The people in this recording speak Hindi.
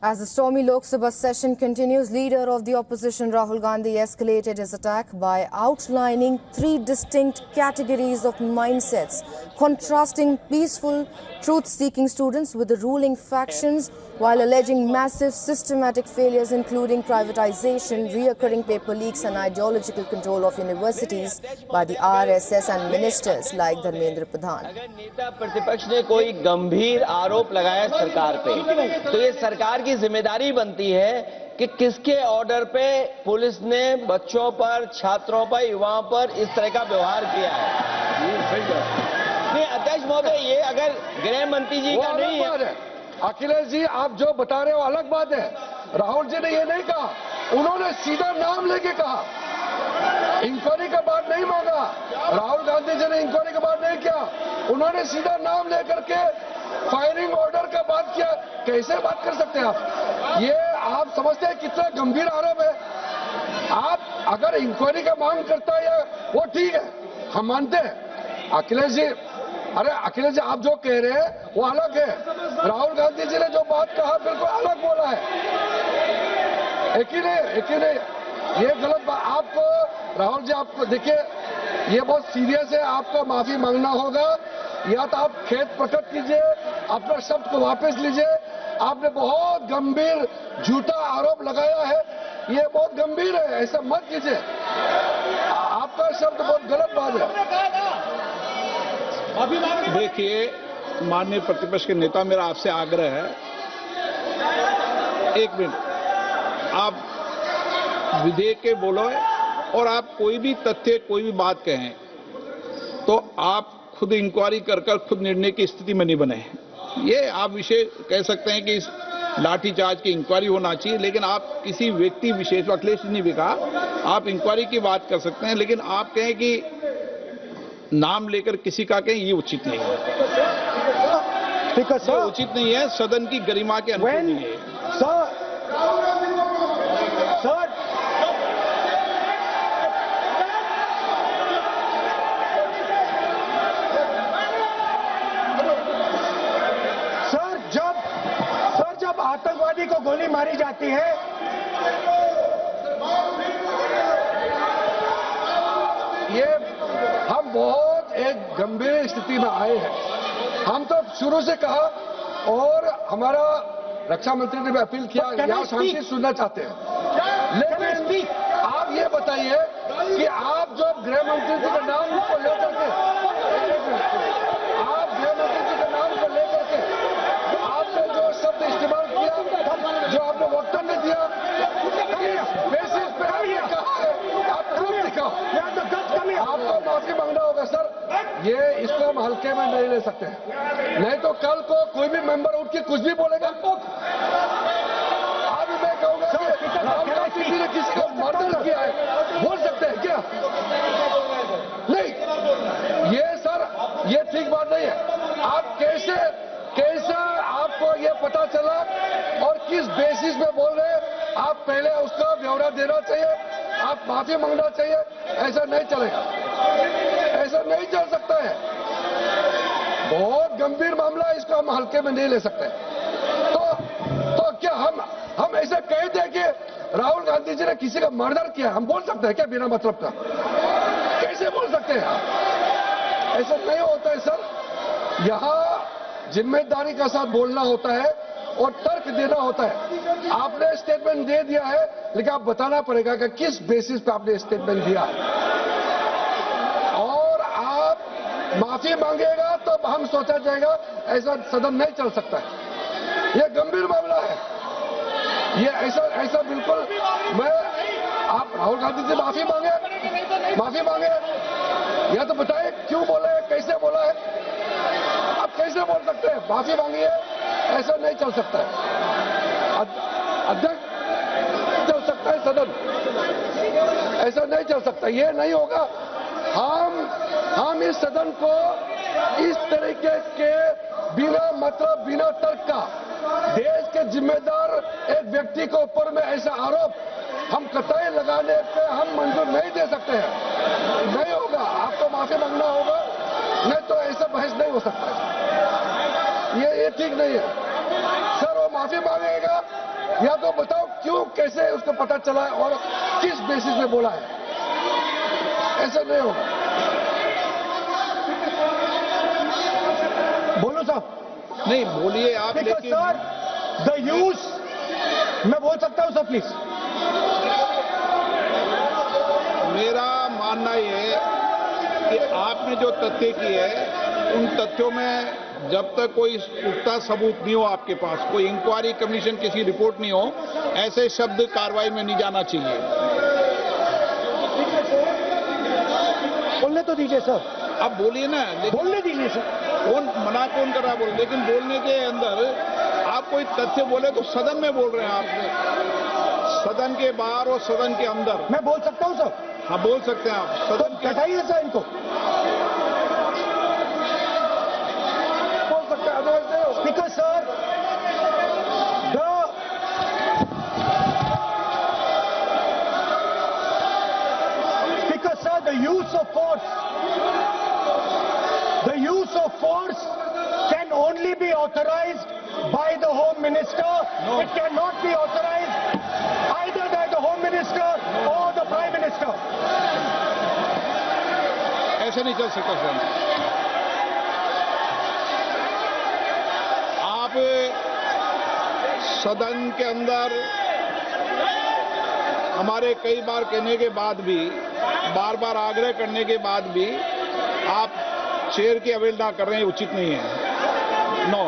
As the stormy Lok Sabha session continues, leader of the opposition Rahul Gandhi escalated his attack by outlining three distinct categories of mindsets, contrasting peaceful, truth-seeking students with the ruling factions while alleging massive systematic failures including privatization, reoccurring paper leaks and ideological control of universities by the RSS and ministers like Dharmendra Pradhan. अगर नेता प्रतिपक्ष ने कोई गंभीर आरोप लगाया सरकार पे, तो ये सरकार की जिम्मेदारी बनती है कि किसके ऑर्डर पे पुलिस ने बच्चों पर, छात्रों पर, युवाओं पर इस तरह का व्यवहार किया है। नहीं अध्यक्ष महोदय, ये अगर गृह मंत्री जी का नहीं है। अखिलेश जी, आप जो बता रहे हो अलग बात है। राहुल जी ने ये नहीं कहा, उन्होंने सीधा नाम लेके कहा, इंक्वायरी का बात नहीं मांगा। राहुल गांधी जी ने इंक्वायरी का बात नहीं किया, उन्होंने सीधा नाम लेकर के फायरिंग ऑर्डर का बात किया। कैसे बात कर सकते हैं आप? ये आप समझते हैं कितना गंभीर आरोप है? आप अगर इंक्वायरी का मांग करता है वो ठीक है, हम मानते हैं। अखिलेश जी, अरे अखिलेश जी, आप जो कह रहे हैं वो अलग है। राहुल गांधी जी ने जो बात कहा बिल्कुल अलग बोला है। एक ही नहीं, ये गलत बात। आपको राहुल जी, आपको देखिए, ये बहुत सीरियस है, आपको माफी मांगना होगा, या तो आप खेद प्रकट कीजिए, अपना शब्द को वापस लीजिए। आपने बहुत गंभीर झूठा आरोप लगाया है, ये बहुत गंभीर है, ऐसा मत कीजिए। आपका शब्द बहुत गलत बात है। देखिए माननीय प्रतिपक्ष के नेता, मेरा आपसे आग्रह है, एक मिनट, आप विधेयक के बोलो और आप कोई भी तथ्य, कोई भी बात कहें तो आप खुद इंक्वायरी कर खुद निर्णय की स्थिति में नहीं बने। ये आप विषय कह सकते हैं कि इस लाठीचार्ज की इंक्वायरी होना चाहिए, लेकिन आप किसी व्यक्ति विशेष, अखिलेश ने भी कहा, आप इंक्वायरी की बात कर सकते हैं, लेकिन आप कहें कि नाम लेकर किसी का कहें, ये उचित नहीं है। ठीक है सर, उचित नहीं है, सदन की गरिमा के अनुरूप नहीं है। सर जब आतंकवादी को गोली मारी जाती है, ये हम बहुत एक गंभीर स्थिति में आए हैं। हम तो शुरू से कहा, और हमारा रक्षा मंत्री ने भी अपील किया, यहाँ शांति सुनना चाहते हैं। लेकिन आप ये बताइए कि आप जो गृह मंत्री जी के नाम को लेकर के, आप गृह मंत्री जी के नाम को लेकर के आपने जो शब्द इस्तेमाल किया, जो आपने वक्तव्य दिया, बेसिस पे आपने कहा है, आप प्रूफ दिखाओ। आपको माफी मांगना होगा सर, ये इसको हम हल्के में नहीं ले सकते हैं। नहीं तो कल को कोई भी मेंबर उठ के कुछ भी बोलेगा। आज मैं कहूंगा कि राहुल गांधी जी ने किसी को मर्डर किया है, बोल सकते हैं क्या? नहीं, ये सर, ये ठीक बात नहीं है। आप कैसे आपको ये पता चला और किस बेसिस पे बोल रहे हैं? आप पहले उसका ब्यौरा देना चाहिए, आप माफी मांगना चाहिए। ऐसा नहीं चलेगा, ऐसा नहीं चल सकता है। बहुत गंभीर मामला है, इसको हम हल्के में नहीं ले सकते। तो क्या हम ऐसा कह दें कि राहुल गांधी जी ने किसी का मर्डर किया? हम बोल सकते हैं क्या बिना मतलब का? कैसे बोल सकते हैं? ऐसा नहीं होता है सर। यहाँ जिम्मेदारी के साथ बोलना होता है और तर्क देना होता है। आपने स्टेटमेंट दे दिया है, लेकिन आप बताना पड़ेगा कि किस बेसिस पे आपने स्टेटमेंट दिया है, और आप माफी मांगेगा तो हम सोचा जाएगा। ऐसा सदन नहीं चल सकता है, यह गंभीर मामला है। ये ऐसा बिल्कुल, मैं आप राहुल गांधी से माफी मांगे, या तो बताए क्यों बोला है, कैसे बोला है। आप कैसे बोल सकते हैं? माफी मांगिए, ऐसा नहीं चल सकता है। अध्यक्ष चल सकता है सदन, ऐसा नहीं चल सकता, ये नहीं होगा। हम इस सदन को इस तरीके के बिना मतलब, बिना तर्क का, देश के जिम्मेदार एक व्यक्ति के ऊपर में ऐसा आरोप हम कतई लगाने पे हम मंजूर नहीं दे सकते हैं। नहीं होगा, आपको माफी मांगना होगा, नहीं तो ऐसा बहस नहीं हो सकता है। ये ठीक नहीं है सर। वो माफी मांगेगा या तो बताओ क्यों, कैसे उसको पता चला है और किस बेसिस पे बोला है। ऐसा नहीं होगा। बोलो साहब। नहीं बोलिए आप, लेकिन सर द यूज, मैं बोल सकता हूं सर प्लीज। मेरा मानना ये है कि आपने जो तथ्य किए हैं उन तथ्यों में जब तक कोई पुख्ता सबूत नहीं हो आपके पास, कोई इंक्वायरी कमीशन किसी रिपोर्ट नहीं हो, ऐसे शब्द कार्रवाई में नहीं जाना चाहिए। बोलने तो दीजिए सर। आप बोलिए ना, लेकिन बोलने दीजिए सर। कौन मना कौन कर रहा है बोल, लेकिन बोलने के अंदर आप कोई तथ्य बोले तो सदन में बोल रहे हैं आप, सदन के बाहर और सदन के अंदर। मैं बोल सकता हूं सर। हाँ बोल सकते हैं आप, तो सदन के बैठाइए सर इनको। बोल सकते हैं, अदरवाइज नहीं होगा। Speaker sir, speaker sir, the use of force can only be authorized by the Home Minister. No. It cannot be authorized either by the Home Minister or the Prime Minister. ऐसे नहीं चल सकता सर। आप सदन के अंदर हमारे कई बार कहने के बाद भी, बार बार आग्रह करने के बाद भी आप चेयर की अवहेलना कर रहे हैं, उचित नहीं है। नो।